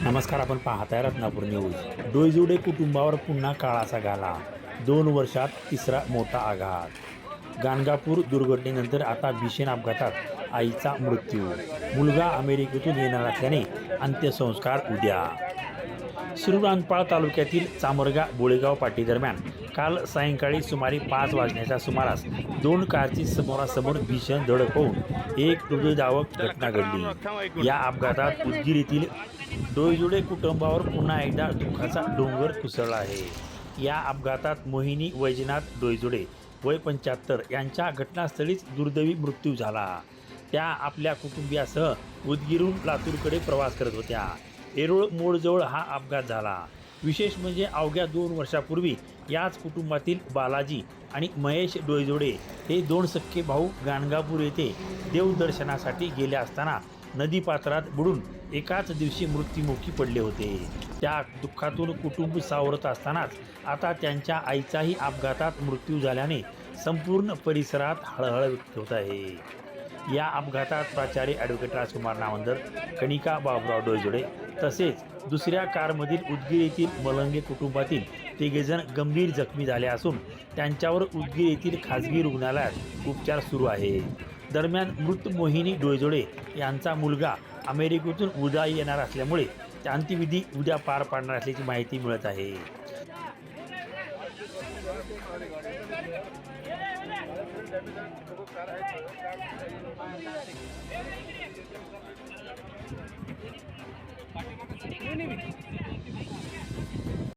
नमस्कार. आपण पाहताय रत्नापूर न्यूज. डोईजोडे कुटुंबावर पुन्हा काळाचा घाला. 2 वर्षात तिसरा मोठा आघात. गाणगापूर दुर्घटनेनंतर आता भीषण अपघातात आईचा मृत्यू. मुलगा अमेरिकेतून येणार असल्याने अंत्यसंस्कार उद्या. शिरूर अंतपाळ तालुक्यातील चामरगा बोळेगाव पाटी दरम्यान काल सायंकाळी सुमारे 5 वाजण्याच्या सुमारास 2 कारची समोरासमोर भीषण धडक होऊन एक हृदयद्रावक घटना घडली. या अपघातात उदगीर येथील डोईजोडे कुटुंबावर पुन्हा एकदा दुःखाचा डोंगर कोसळला आहे. या अपघातात मोहिनी वैजनाथ डोईजोडे वय 75 यांच्या घटनास्थळीच दुर्दैवी मृत्यू झाला. त्या आपल्या कुटुंबियासह उदगीरहून लातूरकडे प्रवास करत होत्या. येरोळ मोडजवळ हा अपघात झाला. विशेष म्हणजे अवघ्या 2 वर्षापूर्वी याच कुटुंबातील बालाजी आणि महेश डोईजोडे हे 2 सख्खे भाऊ गाणगापूर येथे देवदर्शनासाठी गेले असताना नदीपात्रात बुडून एकाच दिवशी मृत्युमुखी पडले होते. त्या दुःखातून कुटुंब सावरत असतानाच आता त्यांच्या आईचाही अपघातात मृत्यू झाल्याने संपूर्ण परिसरात हळहळ व्यक्त होत आहे. या अपघातात प्राचार्य ॲडव्होकेट राजकुमार नावंदर, कनिका बाबुराव डोईजोडे तसेच दुसऱ्या कारमधील उदगीर येथील मलंगे कुटुंबातील 3 जण गंभीर जखमी झाले असून त्यांच्यावर उदगीर येथील खाजगी रुग्णालयात उपचार सुरू आहे. दरम्यान मृत मोहिनी डोईजोडे यांचा मुलगा अमेरिकेतून उद्या येणार असल्यामुळे अंत्यविधी उद्या पार पाडणार असल्याची माहिती मिळत आहे.